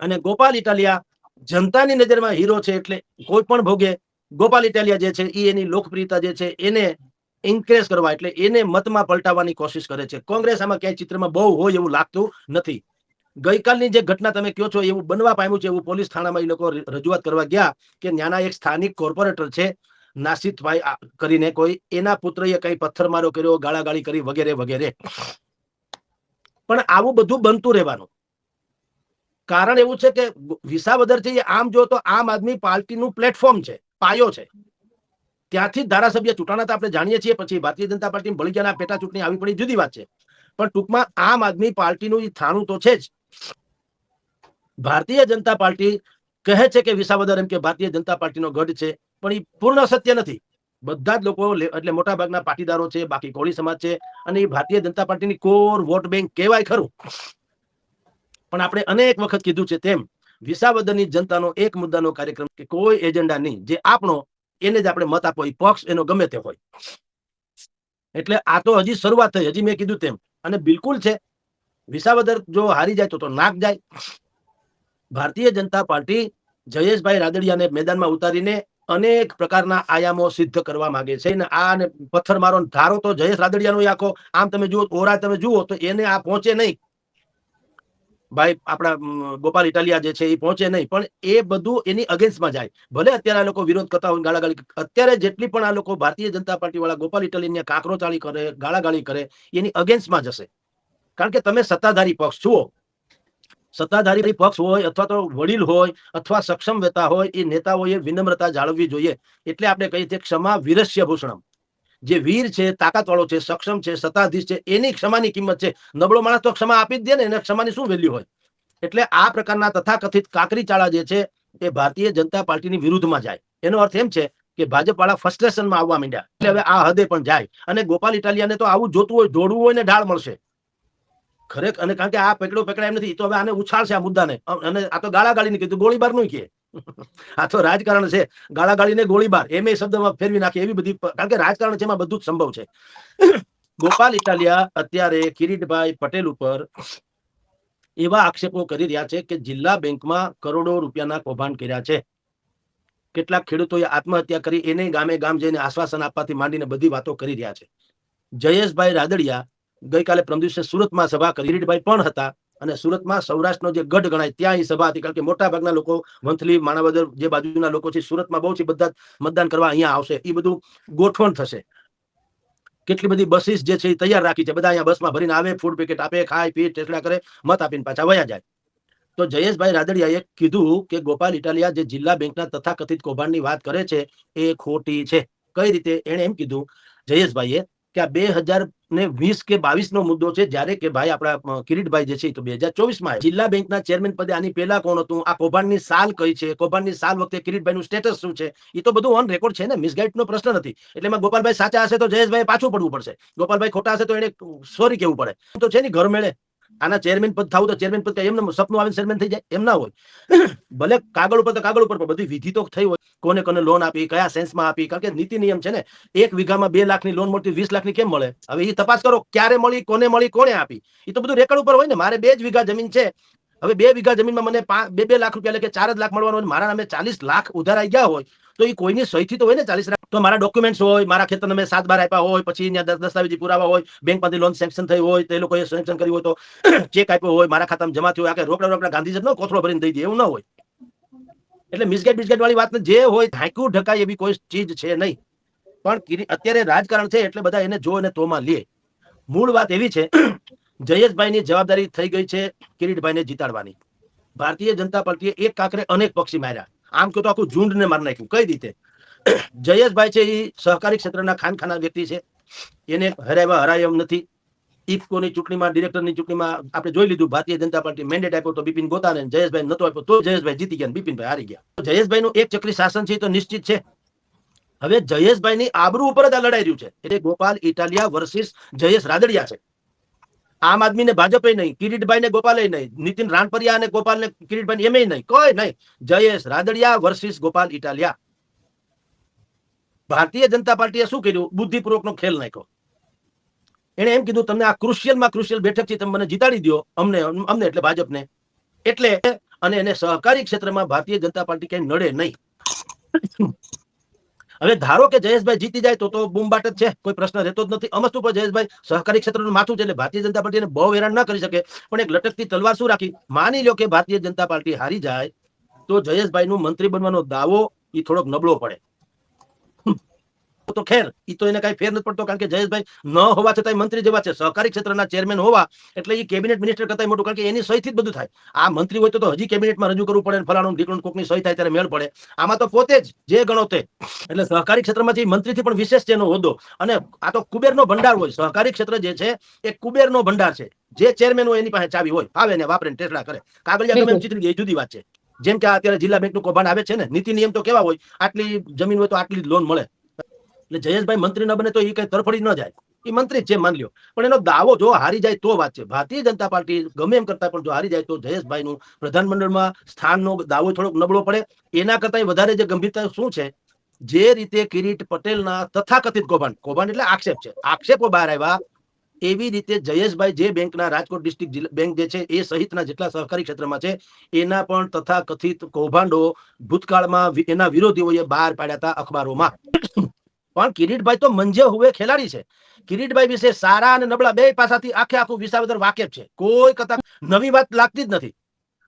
અને ગોપાલ ઇટાલિયા જનતાની નજરમાં હીરો છે, એટલે કોઈ પણ ભોગે ગોપાલ ઇટાલિયા જે છે એ એની લોકપ્રિયતા જે છે એને ઇન્ક્રેઝ કરવા, એટલે એને મતમાં પલટાવવાની કોશિશ કરે છે. કોંગ્રેસ આમાં ક્યાંય ચિત્રમાં બહુ હોય એવું લાગતું નથી. ગઈકાલની જે ઘટના તમે કહો છો એવું બનવા પામ્યું છે. એવું પોલીસ થાણામાં એ લોકો રજૂઆત કરવા ગયા કે ત્યાંના એક સ્થાનિક કોર્પોરેટર છે નાસિતભાઈ કરીને કોઈ, એના પુત્રએ કઈ પથ્થરમારો કર્યો, ગાળાગાળી કરી વગેરે વગેરે. પણ આવું બધું બનતું રહેવાનું કારણ એવું છે કે વિસાવદર છે એ આમ જો તો આમ આદમી પાર્ટીનું પ્લેટફોર્મ છે, પાયો છે. ત્યાંથી ધારાસભ્ય ચૂંટાણા આપણે જાણીએ છીએ. પછી ભારતીય જનતા પાર્ટી ભળી ગયા, પેટા ચૂંટણી આવી પડી જુદી વાત છે. પણ ટૂંકમાં આમ આદમી પાર્ટીનું થાણું તો છે જ. ભારતીય જનતા પાર્ટી કહે છે કે વિસાવદર એમ કે ભારતીય જનતા પાર્ટીનો ગઢ છે, પણ એ પૂર્ણ સત્ય નથી. બધા જ લોકો એટલે મોટા ભાગના પાટીદારો છે, બાકી કોળી સમાજ છે, અને એ ભારતીય જનતા પાર્ટીની કોર વોટ બેંક કહેવાય ખરું. પણ આપણે અનેક વખત કીધું છે તેમ વિસાવદરની જનતાનો એક મુદ્દાનો કાર્યક્રમ કે કોઈ એજન્ડા નહીં, જે આપણો એને જ આપણે મત આપો, એ પક્ષ એનો ગમે તે હોય. એટલે આ તો હજી શરૂઆત થઈ. હજી મેં કીધું તેમ, અને બિલકુલ છે વિસાવદર જો હારી જાય તો નાક જાય. ભારતીય જનતા પાર્ટી જયેશભાઈ રાદડિયાને મેદાનમાં ઉતારીને અનેક પ્રકારના આયામો સિદ્ધ કરવા માંગે છે. આ પથ્થરમારો ધારો તો જયેશ રાદડિયાનો આખો આમ તમે જુઓ, ઓરા તમે જુઓ તો એને આ પહોંચે નહીં. ભાઈ આપણા ગોપાલ ઇટાલિયા જે છે એ પહોંચે નહીં, પણ એ બધું એની અગેન્સ્ટમાં જાય. ભલે અત્યારે આ લોકો વિરોધ કરતા હોય, ગાળાગાળી, અત્યારે જેટલી પણ આ લોકો ભારતીય જનતા પાર્ટી વાળા ગોપાલ ઇટાલિયાને કાંકરોચાળી કરે, ગાળાગાળી કરે, એની અગેન્સ્ટમાં જશે. કારણ કે તમે સત્તાધારી પક્ષ છો. સત્તાધારી પક્ષ હોય અથવા તો વડીલ હોય અથવા સક્ષમ નેતા હોય, એ નેતાઓએ વિનમ્રતા જાળવવી જોઈએ. એટલે આપણે કહીએ છીએ ક્ષમા વીરસ્ય ભૂષણમ. જે વીર છે, તાકાત વાળો છે, સક્ષમ છે, સત્તાધીશ છે, એની ક્ષમાની કિંમત છે. નબળો માણસ તો ક્ષમા આપી જ દે ને, એને ક્ષમાની શું વેલ્યુ હોય? એટલે આ પ્રકારના તથાકથિત કાકરી ચાળા જે છે એ ભારતીય જનતા પાર્ટીની વિરુદ્ધમાં જાય. એનો અર્થ એમ છે કે ભાજપ વાળા ફ્રસ્ટ્રેશનમાં આવવા માંડ્યા. એટલે હવે આ હદે પણ જાય. અને ગોપાલ ઇટાલિયાને તો આવું જોતું હોય, દોડવું હોય ને ઢાળ મળશે ખરેખર. અને કારણ કે આ પકડા એમ નથી, તો હવે આને ઉછાળશે આ મુદ્દાને. અને આ તો ગાળાગાળી ની કીધું, ગોળીબાર નું કે આ તો રાજકારણ છે. ગાળાગાળી ને ગોળીબાર એમ શબ્દમાં ફેરવી નાખે એવી બધી, કારણ કે રાજકારણ છે, એમાં બધું જ સંભવ છે. ગોપાલ ઇટાલિયા અત્યારે કિરીટભાઈ પટેલ ઉપર એવા આક્ષેપો કરી રહ્યા છે કે જિલ્લા બેંકમાં કરોડો રૂપિયાના કૌભાંડ કર્યા છે. કેટલાક ખેડૂતોએ આત્મહત્યા કરી, એને ગામે ગામ જઈને આશ્વાસન આપવાથી માંડીને બધી વાતો કરી રહ્યા છે. જયેશભાઈ રાદડિયા ગઈકાલે પ્રમ દિવસે સુરતમાં સભા કરી. કિરીટભાઈ પણ હતા, અને સુરતમાં સૌરાષ્ટ્રનો જે ગઢ ગણાય ત્યાં એ સભા હતી. કારણ કે મોટા ભાગના લોકો વંથલી, માણાવદર જે બાજુના લોકો છે સુરતમાં બહુ છે, બધા મતદાન કરવા અહીંયા આવશે. એ બધું ગોઠવણ થશે. કેટલી બધી બસીસ જે છે એ તૈયાર રાખી છે. બધા અહીંયા બસમાં ભરીને આવે, ફૂડ પેકેટ આપે, ખાય પી ટેસ્લા કરે, મત આપીને પાછા વયા જાય. તો જયેશભાઈ રાદડિયાએ કીધું કે ગોપાલ ઇટાલિયા જે જિલ્લા બેંકના તથાકથિત કૌભાંડની વાત કરે છે એ ખોટી છે. કઈ રીતે? એને એમ કીધું જયેશભાઈએ કે આ 2020 કે 22 નો મુદ્દો છે, જ્યારે કે ભાઈ આપણા કિરીટભાઈ જે છે તો 2024માં જિલ્લા બેંકના ચેરમેન પદે આની પહેલા કોણ હતું, આ કૌભાંડની સાલ કઈ છે, કૌભાંડની સાલ વખતે કિરીટભાઈનું સ્ટેટસ શું છે, એ તો બધું ઓન રેકોર્ડ છે ને. મિસગાઈડ નો પ્રશ્ન નથી. એટલે એમાં ગોપાલભાઈ સાચા હશે તો જયેશભાઈ પાછું પડવું પડશે, ગોપાલભાઈ ખોટા હશે તો એને સોરી કેવું પડે. તો છે ને ઘર મેળે આના ચેરમેન પદ થવું તો ચેરમેન પદ એમને સપનું આવીને ચેરમેન થઈ જાય એમ ના હોય. ભલે કાગળ ઉપર તો કાગળ ઉપર બધી વિધિ તો થઈ હોય, કોને કોને લોન આપી, કયા સેન્સમાં આપી. કારણ કે નીતિ નિયમ છે ને, 1 વીઘામાં 2 લાખની લોન મળતી 20 લાખની કેમ મળે? હવે એ તપાસ કરો, ક્યારે મળી, કોને આપી, એ તો બધું રેકર્ડ ઉપર હોય ને. મારે 2 જ વીઘા જમીન છે, હવે 2 વીઘા જમીનમાં મને 2 લાખ રૂપિયા, એટલે કે 4 લાખ મળવાનો હોય, મારા નામે 40 લાખ ઉધાર આવી ગયા હોય, તો એ કોઈની સહીથી તો હોય ને 40 લાખ. તો મારા ડોક્યુમેન્ટ્સ હોય, મારા ખેતરને મેં 7 બાર આપ્યા હોય, પછી દસ્તાવેજી પુરાવા હોય, બેંકમાંથી લોન સેન્કશન થઈ હોય, તે લોકોએ સેન્કશન કર્યું હોય, તો ચેક આપ્યો હોય, મારા ખાતામાં જમા થયો, આ રોકડા ગાંધીજી નો કોથળો ભરીને દઈ દે એવું ના હોય. એટલે મિસગાઈડ વાળી વાત જે હોય, ઢાંકું ઢકાય એવી કોઈ ચીજ છે નહીં. પણ અત્યારે રાજકારણ છે એટલે બધા એને જો અને તોમાં લે. મૂળ વાત એવી છે, જયેશભાઈની જવાબદારી થઈ ગઈ છે કિરીટભાઈને જીતાડવાની. ભારતીય જનતા પાર્ટીએ એક કાંકરે અનેક પક્ષી માર્યા. આમ કહો તો આખું ઝુંડને મારી નાખ્યું. કઈ રીતે? જયેશભાઈ છે એ સહકારી ક્ષેત્રના ખાનખાના વ્યક્તિ છે, એને હરાય એમ નથી. ઇફકોની ચૂંટણીમાં, ડિરેક્ટરની ચૂંટણીમાં આપણે જોઈ લીધું, ભારતીય જનતા પાર્ટી મેન્ડેટ આપ્યો તો બિપિન ગોતાને, જયેશભાઈ નતો આપ્યો તો જયેશભાઈ જીતી ગયા, બિપિનભાઈ હારી ગયા. જયેશભાઈનું એક ચક્રી શાસન છે તો નિશ્ચિત છે. હવે જયેશભાઈની આબરૂ ઉપર જ આ લડાઈ રહ્યું છે. એટલે ગોપાલ ઇટાલિયા વર્સિસ જયેશ રાદડિયા છે. આમ આદમી ને ભાજપે નહીં, કિરીટભાઈ ને ગોપાલે નહીં, નીતિન રાણપરિયા અને ગોપાલ ને કિરીટભાઈ એમ નહીં, કોઈ નહીં. જયેશ રાદડિયા વર્સિસ ગોપાલ ઇટાલિયા. ભારતીય જનતા પાર્ટીએ શું કર્યું? બુદ્ધિપૂર્વકનો ખેલ નાખ્યો. એને એમ કીધું તમને આ ક્રુશિયલમાં ક્રુશિયલ બેઠક છે, તમે મને જીતાડી દો, અમને એટલે ભાજપને. એટલે અને એને સહકારી ક્ષેત્રમાં ભારતીય જનતા પાર્ટી કઈ નડે નહીં. હવે ધારો કે જયેશભાઈ જીતી જાય તો બૂમબાટ જ છે, કોઈ પ્રશ્ન રહેતો જ નથી. અમસ્તુ પર જયેશભાઈ સહકારી ક્ષેત્રનું માથું છે એટલે ભારતીય જનતા પાર્ટીને બહુ હેરાન ન કરી શકે. પણ એક લટકતી તલવાર શું રાખી, માની લો કે ભારતીય જનતા પાર્ટી હારી જાય તો જયેશભાઈનું મંત્રી બનવાનો દાવો એ થોડોક નબળો પડે. તો ખેર એ તો એને કઈ ફેર નથી પડતો, કારણ કે જયેશભાઈ ન હોવા છતાં મંત્રી જેવા છે, સહકારી ક્ષેત્રના ચેરમેન હોવા એટલે એ કેબિનેટ મિનિસ્ટર કરતા મોટું, કારણ કે એની સહીથી જ બધું થાય. આ મંત્રી હોય તો હજી કેબિનેટમાં રજૂ કરવું પડે, ફલાણું ઢીકણું કોકની સહી થાય ત્યારે મેળ પડે. આમાં તો પોતે જ જે ગણો તે. એટલે સહકારી ક્ષેત્રમાં જે મંત્રીથી પણ વિશેષ છે એનો હોદ્દો. અને આ તો કુબેરનો ભંડાર હોય. સહકારી ક્ષેત્ર જે છે એ કુબેરનો ભંડાર છે. જે ચેરમેન હોય એની પાસે ચાવી હોય, આવે ને વાપરે ટેસડા કરે, કાગળિયા ગમે એમ ચીતરી એ જુદી વાત છે. જેમ કે અત્યારે જિલ્લા બેંકનું કૌભાંડ આવે છે ને, નીતિ નિયમ તો કેવા હોય, આટલી જમીન હોય તો આટલી લોન મળે. એટલે જયેશભાઈ મંત્રી ન બને તો એ કઈ તરફડી ન જાય, એ મંત્રી છે માન લ્યો. પણ એનો દાવો જો હારી જાય તો વાત છે. ભારતીય જનતા પાર્ટી ગમે એમ કરતા પણ જો હારી જાય તો જયેશભાઈનું પ્રધાનમંડળમાં સ્થાનનો દાવો થોડોક નબળો પડે. એના કરતા વધારે જે ગંભીરતા શું છે, જે રીતે કિરીટ પટેલના તથાકથિત કૌભાંડ એટલે આક્ષેપ છે, આક્ષેપો બહાર આવ્યા, એવી રીતે જયેશભાઈ જે બેંકના રાજકોટ ડિસ્ટ્રિક્ટ બેંક જે છે એ સહિતના જેટલા સહકારી ક્ષેત્રમાં છે એના પણ તથાકથિત કૌભાંડો ભૂતકાળમાં એના વિરોધીઓએ બહાર પાડ્યા હતા અખબારોમાં. પણ કિરીટભાઈ તો મંજે હુએ ખેલાડી છે. કિરીટભાઈ વિશે સારા અને નબળા બે પાસાથી આખું વિસાવદર વાકેફ છે. કોઈ કથા નવી વાત લાગતી જ નથી.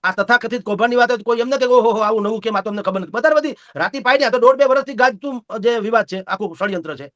આ તથાકથિત કૌભાંડની વાત કોઈ એમ ન કે ઓહો આવું નવું કેમ, આ તમને ખબર નથી. બધા બધી રાતી પાડ્યા તો 1.5-2 વર્ષથી ગાજતું જે વિવાદ છે, આખું ષડયંત્ર છે.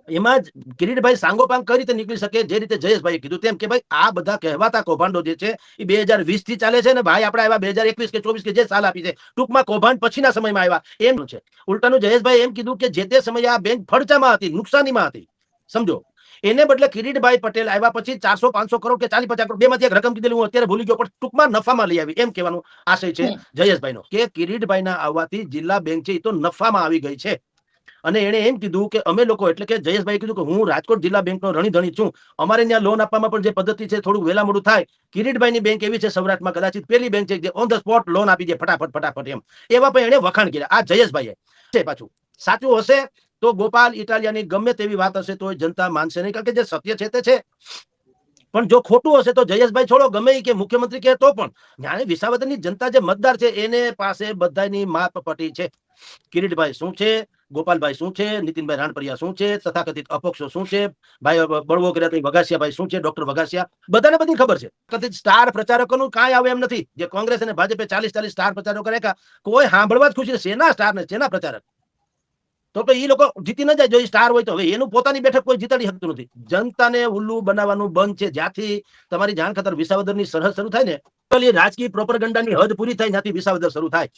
એમાં જ કિરીટભાઈ સાંગોપાંગ કઈ રીતે નીકળી શકે, જે રીતે જયેશભાઈએ કીધું તેમ કે ભાઈ આ બધા કહેવાતા કૌભાંડો જે છે એ 2020 થી ચાલે છે ને ભાઈ, આપણે આવ્યા 2021 કે 24 કે જે સાલ આપી છે, ટૂંકમાં કૌભાંડ પછીના સમયમાં આવ્યા એમ છે. ઉલટાનું જયેશભાઈ એમ કીધું કે જે તે સમયે આ બેંક ફડચામાં હતી, નુકસાનીમાં હતી, સમજો. એને બદલે કિરીટભાઈ પટેલ આવ્યા પછી 400-500 કરોડ કે 40-50 કરોડ બેમાંથી એક રકમ કીધેલી, હું અત્યારે ભૂલી ગયો, પણ ટૂંકમાં નફામાં લઈ આવી એમ કહેવાનો આશય છે જયેશભાઈનો, કે કિરીટભાઈના આવવાથી જિલ્લા બેંક છે એ તો નફામાં આવી ગઈ છે. અને એને એમ કીધું કે અમે લોકો, એટલે કે જયેશભાઈ કીધું કે હું રાજકોટ જિલ્લા બેંકનો રણીધણી છું, અમારે ત્યાં લોન આપવામાં પણ જે પદ્ધતિ છે થોડું વહેલા મોડું થાય. કિરીટભાઈની બેંક એવી છે સૌરાષ્ટ્રમાં કદાચિત પહેલી બેંક છે જે ઓન ધ સ્પોટ લોન આપી દે ફટાફટ એમ. એવા પણ એને વખાણ કર્યા આ જયેશભાઈએ. પાછું સાચું હશે તો ગોપાલ ઇટાલિયાની ગમે તેવી વાત હશે તો જનતા માનશે નહીં, કારણ કે જે સત્ય છે તે છે. પણ જો ખોટું હશે તો જયેશભાઈ છોડો, ગમે કે મુખ્યમંત્રી કહે તો પણ ન્યાય વિસાવદરની જનતા જે મતદાર છે એને પાસે બધાની માપ પટી છે. કિરીટભાઈ શું છે, ગોપાલભાઈ શું છે, નીતિનભાઈ રાણપરિયા શું છે, તથાકથિત અપક્ષો શું છે, ભાઈ બળવો કર્યા વઘાસિયાભાઈ શું છે, ડોક્ટર વઘાસિયા, બધાને બધી ખબર છે. કથિત સ્ટાર પ્રચારકોનું કાંઈ આવે એમ નથી. જે કોંગ્રેસ અને ભાજપે 40 સ્ટાર પ્રચારકો કર્યા, કોઈ સાંભળવા જ ખુશી. શેના સ્ટાર ને શેના પ્રચારક? તો એ લોકો જીતી ન જાય જો સ્ટાર હોય તો. હવે એનું પોતાની બેઠક કોઈ જીતાડી શકતું નથી. જનતાને ઉલ્લુ બનાવવાનું બંધ છે. જ્યાંથી તમારી જાણ ખાતર વિસાવદરની સરહદ શરૂ થાય ને, રાજકીય પ્રોપરગંડાની હદ પૂરી થાય, ત્યાંથી વિસાવદર શરૂ થાય.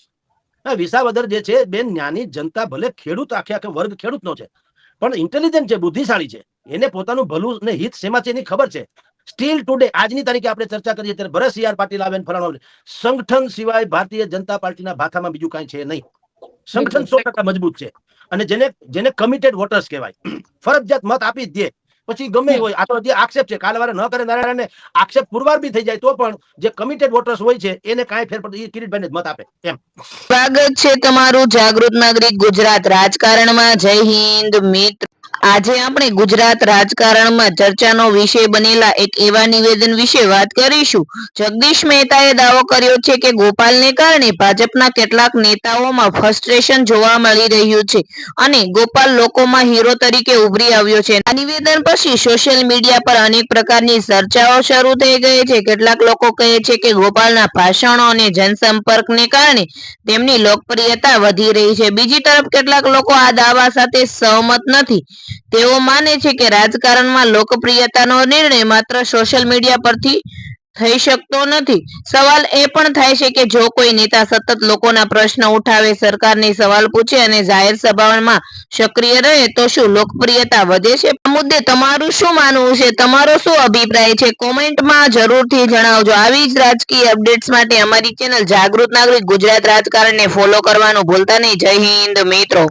વિસાવદર જે છે બેન, જ્ઞાની જનતા, ભલે ખેડૂત આખે વર્ગ ખેડૂતનો છે, પણ ઇન્ટેલિજન્ટ છે, બુદ્ધિશાળી છે. એને પોતાનું ભલું ને હિત શેમાં છે એની ખબર છે. સ્ટીલ ટુડે આજની તારીખે આપણે ચર્ચા કરીએ ત્યારે ભરત સી આર પાટીલ આવે ફલાણો, સંગઠન સિવાય ભારતીય જનતા પાર્ટીના ભાથામાં બીજું કાંઈ છે નહીં. સંગઠન 100% મજબૂત છે. અને જેને કમિટેડ વોટર્સ કહેવાય, ફરજિયાત મત આપી જ દે પછી ગમે હોય. આ તો જે આક્ષેપ છે, કાલવારે ન કરે નારાયણને આક્ષેપ પુરવાર બી થઈ જાય તો પણ જે કમિટેડ વોટર્સ હોય છે એને કાંઈ ફેર પડતો, એ કિરીટભાઈને જ મત આપે એમ. સ્વાગત છે તમારું જાગૃત નાગરિક ગુજરાત રાજકારણમાં. જય હિન્દ મિત્ર. આજે આપણે ગુજરાત રાજકારણમાં ચર્ચાનો વિષય બનેલા એક એવા નિવેદન વિશે વાત કરીશું. જગદીશ મહેતાએ દાવો કર્યો છે કે ગોપાલને કારણે ભાજપના કેટલાક નેતાઓમાં ફ્રસ્ટ્રેશન જોવા મળી રહ્યું છે અને ગોપાલ લોકોમાં હીરો તરીકે ઉભરી આવ્યો છે. આ નિવેદન પછી સોશિયલ મીડિયા પર અનેક પ્રકારની ચર્ચાઓ શરૂ થઈ ગઈ છે. કેટલાક લોકો કહે છે કે ગોપાલના ભાષણો અને જનસંપર્કને કારણે તેમની લોકપ્રિયતા વધી રહી છે. બીજી તરફ કેટલાક લોકો આ દાવા સાથે સહમત નથી. તેઓ માને છે કે રાજકારણમાં લોકપ્રિયતાનો નિર્ણય માત્ર સોશિયલ મીડિયા પરથી થઈ શકતો નથી. સવાલ એ પણ થાય છે કે જો કોઈ નેતા સતત લોકોના પ્રશ્ન ઉઠાવે, સરકારની સવાલ પૂછે અને જાહેર સભાઓમાં સક્રિય રહે તો શું લોકપ્રિયતા વધે છે? આ મુદ્દે તમારું શું માનવું છે? તમારો શું અભિપ્રાય છે? કોમેન્ટમાં જરૂરથી જણાવજો. આવી જ રાજકીય અપડેટ્સ માટે અમારી ચેનલ જાગૃત નાગરિક ગુજરાત રાજકારણને ફોલો કરવાનું ભૂલતા નહીં. જય હિન્દ મિત્રો.